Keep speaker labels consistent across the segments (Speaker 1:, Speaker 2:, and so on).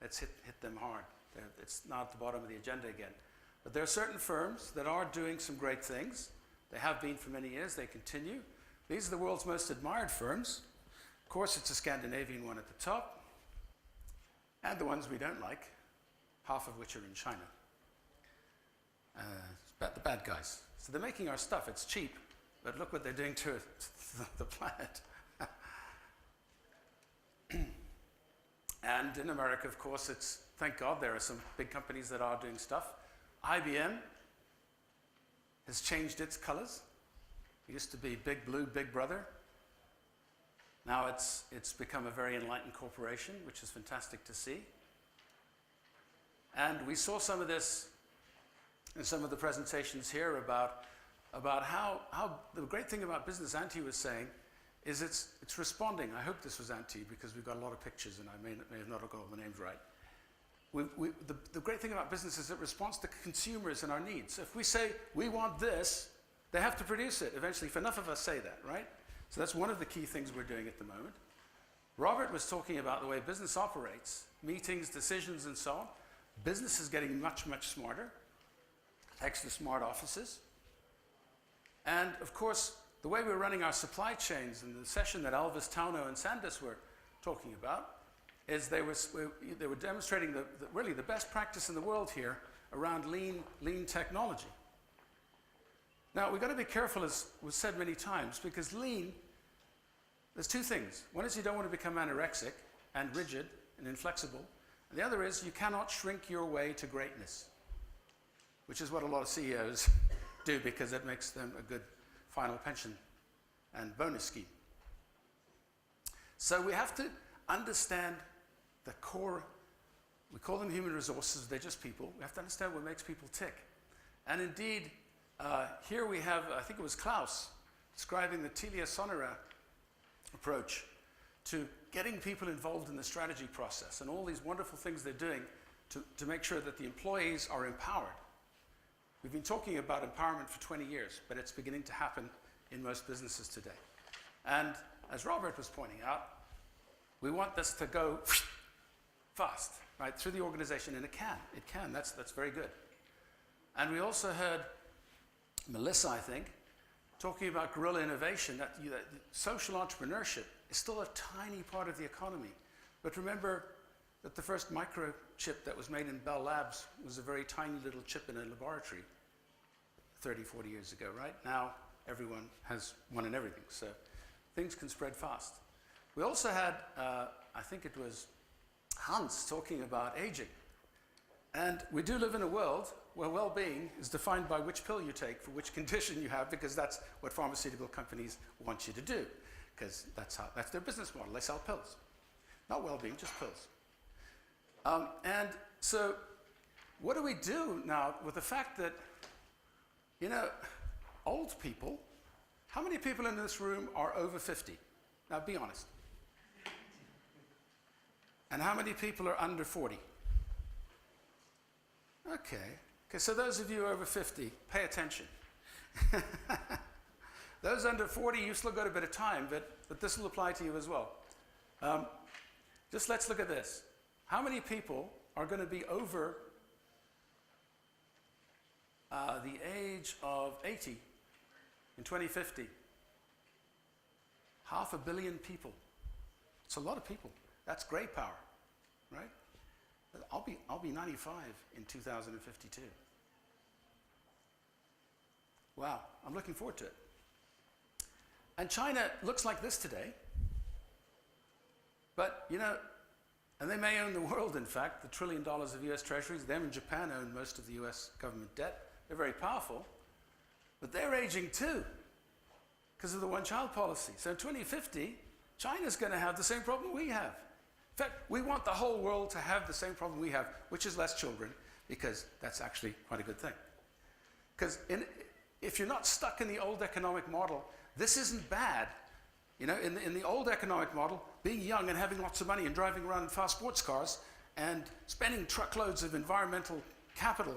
Speaker 1: it's hit them hard. It's not at the bottom of the agenda again. But there are certain firms that are doing some great things. They have been for many years. They continue. These are the world's most admired firms. Of course, it's a Scandinavian one at the top, and the ones we don't like, half of which are in China. The bad guys. So they're making our stuff. It's cheap, but look what they're doing to the planet. And in America, of course, thank God there are some big companies that are doing stuff. IBM has changed its colors. It used to be Big Blue, Big Brother. Now it's become a very enlightened corporation, which is fantastic to see. And we saw some of this in some of the presentations here about how the great thing about business Antti was saying is it's responding. I hope this was Antti because we've got a lot of pictures and I may have not got all the names right. The great thing about business is it responds to consumers and our needs. If we say we want this, they have to produce it eventually, if enough of us say that, right? So that's one of the key things we're doing at the moment. Robert was talking about the way business operates, meetings, decisions, and so on. Business is getting much, much smarter, thanks to smart offices. And of course, the way we're running our supply chains, and the session that Elvis, Tauno, and Sandus were talking about, is they were demonstrating really the best practice in the world here around lean technology. Now, we've got to be careful, as was said many times, because lean, there's two things. One is you don't want to become anorexic and rigid and inflexible. And the other is you cannot shrink your way to greatness, which is what a lot of CEOs do because it makes them a good final pension and bonus scheme. So we have to understand the core. We call them human resources, they're just people. We have to understand what makes people tick. And indeed, here we have, I think it was Klaus, describing the TeliaSonera approach to getting people involved in the strategy process and all these wonderful things they're doing to make sure that the employees are empowered. We've been talking about empowerment for 20 years, but it's beginning to happen in most businesses today. And as Robert was pointing out, we want this to go fast, right, through the organization, and it can, that's very good. And we also heard Melissa, I think, talking about guerrilla innovation, that social entrepreneurship is still a tiny part of the economy. But remember that the first microchip that was made in Bell Labs was a very tiny little chip in a laboratory 30, 40 years ago, right? Now everyone has one and everything, so things can spread fast. We also had, I think it was Hans talking about aging. And we do live in a world where well-being is defined by which pill you take for which condition you have, because that's what pharmaceutical companies want you to do, because that's their business model. They sell pills. Not well-being, just pills. And so what do we do now with the fact that, old people, how many people in this room are over 50? Now be honest. And how many people are under 40? Okay, so those of you over 50, pay attention. Those under 40, you still got a bit of time, but this will apply to you as well. Just let's look at this. How many people are going to be over the age of 80 in 2050? 500 million people. It's a lot of people. That's great power, right? I'll be 95 in 2052. Wow, I'm looking forward to it. And China looks like this today. But, and they may own the world, in fact, the $1 trillion of US treasuries. Them and Japan own most of the US government debt. They're very powerful. But they're aging too, because of the one-child policy. So in 2050, China's going to have the same problem we have. In fact, we want the whole world to have the same problem we have, which is less children, because that's actually quite a good thing. Because if you're not stuck in the old economic model, this isn't bad. In the old economic model, being young and having lots of money and driving around in fast sports cars and spending truckloads of environmental capital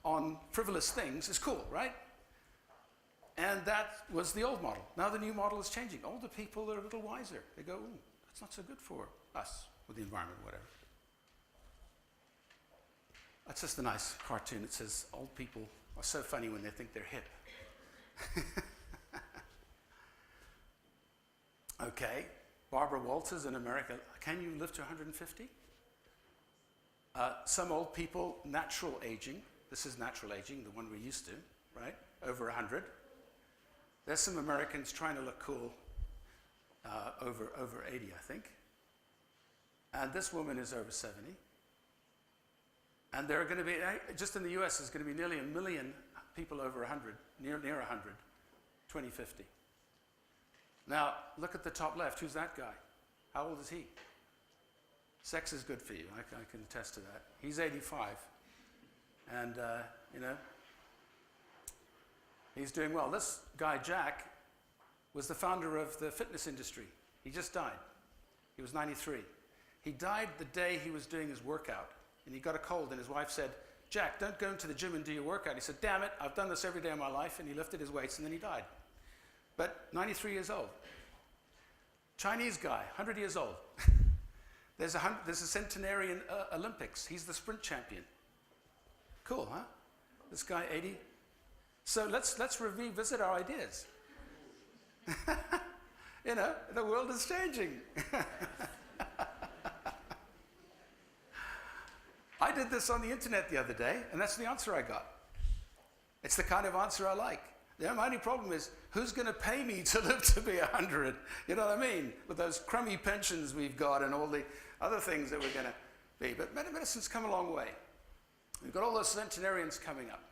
Speaker 1: on frivolous things is cool, right? And that was the old model. Now the new model is changing. Older people are a little wiser. They go, ooh, that's not so good for us, or the environment, whatever. That's just a nice cartoon. It says old people are so funny when they think they're hip. Okay, Barbara Walters in America. Can you live to 150? Some old people, natural aging. This is natural aging, the one we're used to, right? Over 100. There's some Americans trying to look cool, over 80, I think. And this woman is over 70. And there are going to be, just in the US, there's going to be nearly 1 million people over 100, near 100, 2050. Now, look at the top left. Who's that guy? How old is he? Sex is good for you. I can attest to that. He's 85. And, he's doing well. This guy, Jack, was the founder of the fitness industry. He just died. He was 93. He died the day he was doing his workout. And he got a cold, and his wife said, Jack, don't go into the gym and do your workout. He said, damn it, I've done this every day of my life. And he lifted his weights, and then he died. But 93 years old. Chinese guy, 100 years old. There's a centenarian Olympics. He's the sprint champion. Cool, huh? This guy, 80. So let's revisit our ideas. The world is changing. I did this on the internet the other day, and that's the answer I got. It's the kind of answer I like. My only problem is, who's going to pay me to live to be 100? You know what I mean? With those crummy pensions we've got and all the other things that we're going to be. But medicine's come a long way. We've got all those centenarians coming up.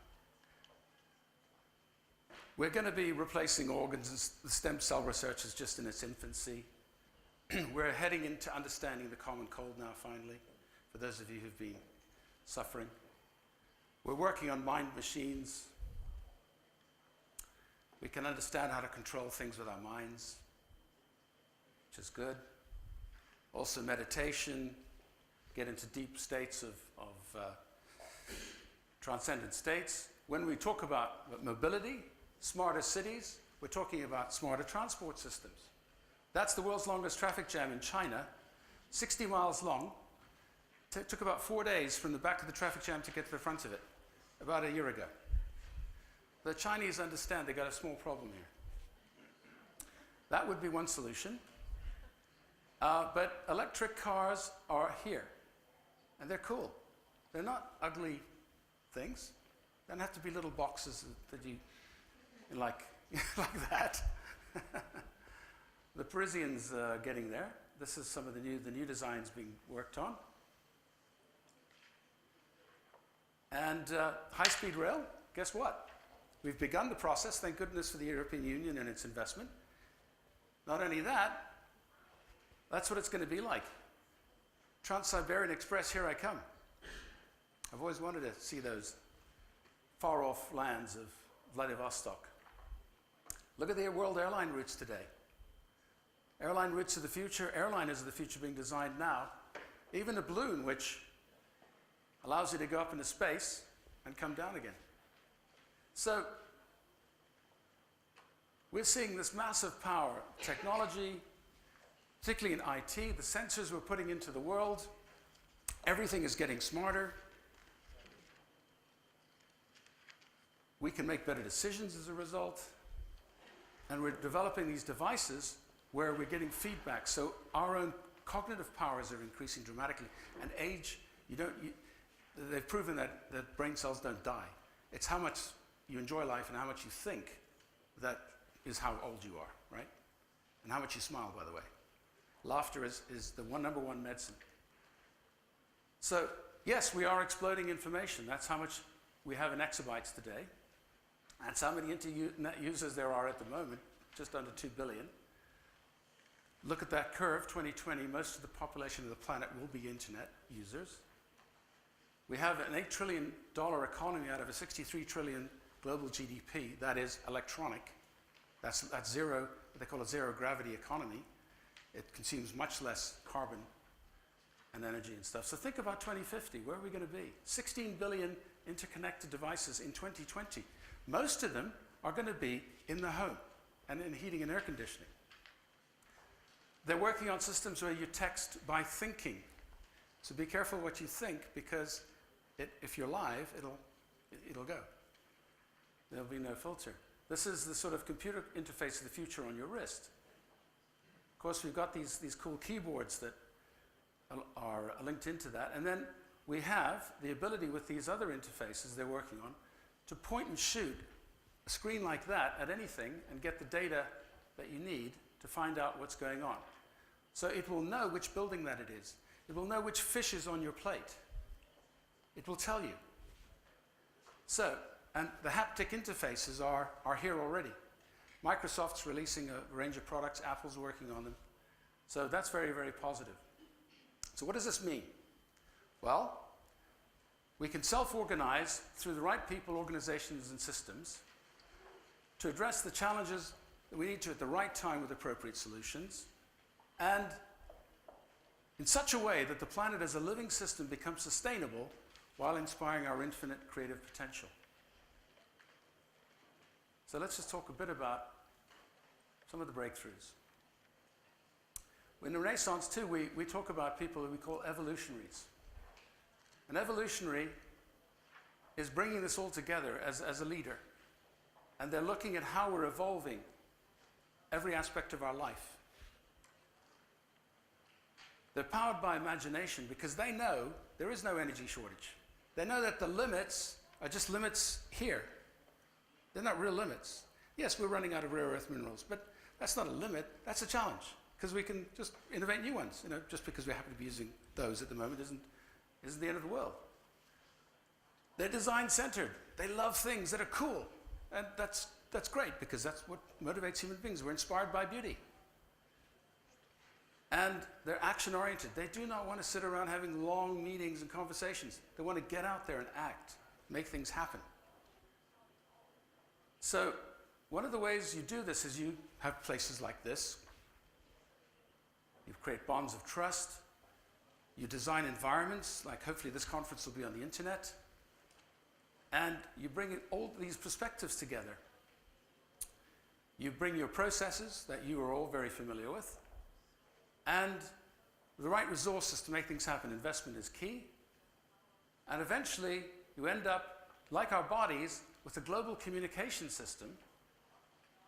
Speaker 1: We're going to be replacing organs, and the stem cell research is just in its infancy. We're heading into understanding the common cold now, finally, for those of you who've been suffering. We're working on mind machines. We can understand how to control things with our minds, which is good. Also meditation, get into deep states of transcendent states. When we talk about mobility, smarter cities, we're talking about smarter transport systems. That's the world's longest traffic jam in China, 60 miles long. Took about 4 days from the back of the traffic jam to get to the front of it, about a year ago. The Chinese understand they got a small problem here. That would be one solution. But electric cars are here, and they're cool. They're not ugly things. They don't have to be little boxes that you like that. The Parisians are getting there. This is some of the new designs being worked on. And high-speed rail, guess what? We've begun the process, thank goodness for the European Union and its investment. Not only that, that's what it's going to be like. Trans-Siberian Express, here I come. I've always wanted to see those far-off lands of Vladivostok. Look at the world airline routes today. Airline routes of the future, airliners of the future being designed now. Even a balloon, which allows you to go up into space and come down again. So, we're seeing this massive power, technology, particularly in IT, the sensors we're putting into the world, everything is getting smarter. We can make better decisions as a result. And we're developing these devices where we're getting feedback. So our own cognitive powers are increasing dramatically. And age, they've proven that brain cells don't die. It's how much you enjoy life and how much you think that is how old you are, right? And how much you smile, by the way. Laughter is the number one medicine. So, yes, we are exploding information. That's how much we have in exabytes today. That's how many internet users there are at the moment, just under 2 billion. Look at that curve, 2020, most of the population of the planet will be internet users. We have an $8 trillion economy out of a 63 trillion global GDP that is electronic. That's zero, what they call a zero gravity economy. It consumes much less carbon and energy and stuff. So think about 2050, where are we going to be? 16 billion interconnected devices in 2020. Most of them are going to be in the home and in heating and air conditioning. They're working on systems where you text by thinking. So be careful what you think, because if you're live, it'll go. There'll be no filter. This is the sort of computer interface of the future on your wrist. Of course, we've got these cool keyboards that are linked into that. And then we have the ability with these other interfaces they're working on to point and shoot a screen like that at anything and get the data that you need to find out what's going on. So it will know which building that it is. It will know which fish is on your plate. It will tell you. So, and the haptic interfaces are here already. Microsoft's releasing a range of products, Apple's working on them. So that's very, very positive. So what does this mean? Well, we can self-organize through the right people, organizations, and systems to address the challenges that we need to at the right time with appropriate solutions, and in such a way that the planet as a living system becomes sustainable while inspiring our infinite creative potential. So let's just talk a bit about some of the breakthroughs. In the Renaissance too, we talk about people who we call evolutionaries. An evolutionary is bringing this all together as a leader. And they're looking at how we're evolving every aspect of our life. They're powered by imagination because they know there is no energy shortage. They know that the limits are just limits here. They're not real limits. Yes, we're running out of rare earth minerals, but that's not a limit, that's a challenge, because we can just innovate new ones. You know, just because we happen to be using those at the moment isn't the end of the world. They're design-centered. They love things that are cool. And that's great, because that's what motivates human beings. We're inspired by beauty. And they're action-oriented. They do not want to sit around having long meetings and conversations. They want to get out there and act, make things happen. So one of the ways you do this is you have places like this. You create bonds of trust. You design environments, like hopefully this conference will be on the internet. And you bring all these perspectives together. You bring your processes that you are all very familiar with, and the right resources to make things happen. Investment is key. And eventually, you end up, like our bodies, with a global communication system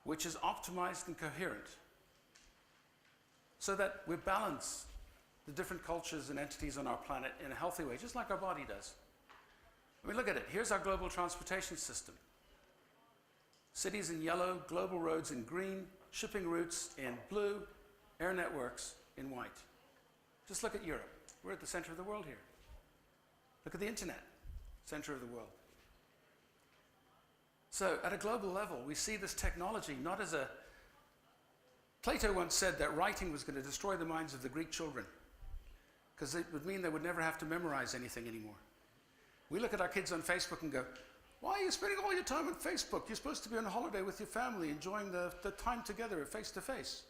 Speaker 1: which is optimized and coherent, so that we balance the different cultures and entities on our planet in a healthy way, just like our body does. I mean, look at it. Here's our global transportation system. Cities in yellow, global roads in green, shipping routes in blue, air networks in white. Just look at Europe. We're at the center of the world here. Look at the internet, center of the world. So at a global level, we see this technology not as a... Plato once said that writing was going to destroy the minds of the Greek children, because it would mean they would never have to memorize anything anymore. We look at our kids on Facebook and go, why are you spending all your time on Facebook? You're supposed to be on holiday with your family, enjoying the time together face to face.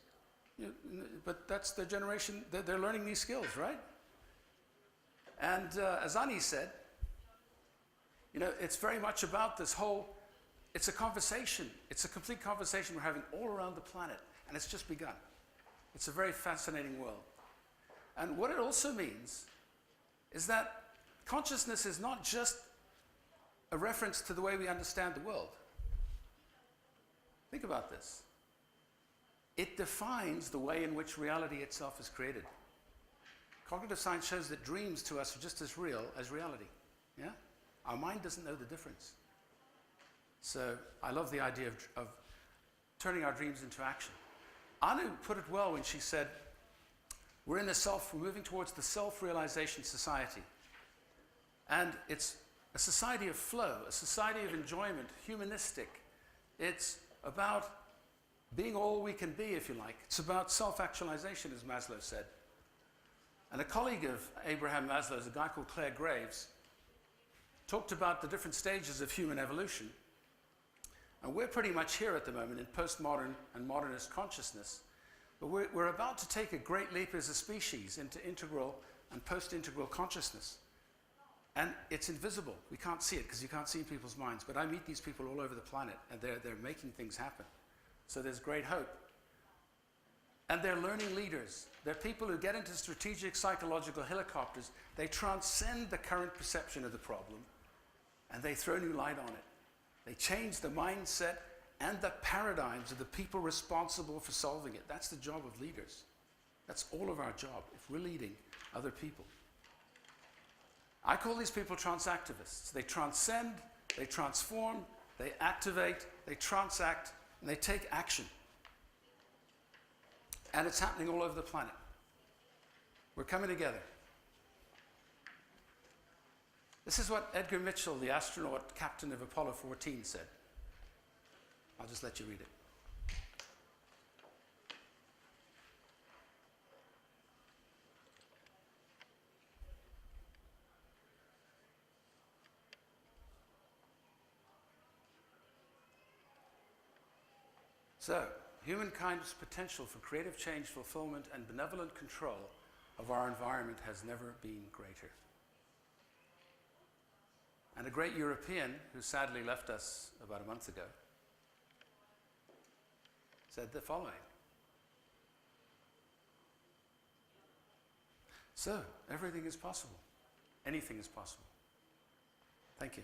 Speaker 1: But that's their generation, they're learning these skills, right? And as Ani said, you know, it's very much about this whole, it's a conversation. It's a complete conversation we're having all around the planet, and it's just begun. It's a very fascinating world. And what it also means is that consciousness is not just a reference to the way we understand the world. Think about this. It defines the way in which reality itself is created. Cognitive science shows that dreams to us are just as real as reality. Yeah? Our mind doesn't know the difference. So I love the idea of turning our dreams into action. Anu put it well when she said, we're moving towards the self-realization society. And it's a society of flow, a society of enjoyment, humanistic. It's about being all we can be, if you like. It's about self-actualization, as Maslow said. And a colleague of Abraham Maslow's, a guy called Clare Graves, talked about the different stages of human evolution. And we're pretty much here at the moment in postmodern and modernist consciousness. But we're about to take a great leap as a species into integral and post-integral consciousness. And it's invisible. We can't see it because you can't see in people's minds. But I meet these people all over the planet, and they're making things happen. So there's great hope. And they're learning leaders. They're people who get into strategic psychological helicopters. They transcend the current perception of the problem, and they throw new light on it. They change the mindset and the paradigms of the people responsible for solving it. That's the job of leaders. That's all of our job if we're leading other people. I call these people transactivists. They transcend, they transform, they activate, they transact, and they take action. And it's happening all over the planet. We're coming together. This is what Edgar Mitchell, the astronaut captain of Apollo 14, said. I'll just let you read it. So, humankind's potential for creative change, fulfillment, and benevolent control of our environment has never been greater. And a great European, who sadly left us about a month ago, said the following. So, everything is possible. Anything is possible. Thank you.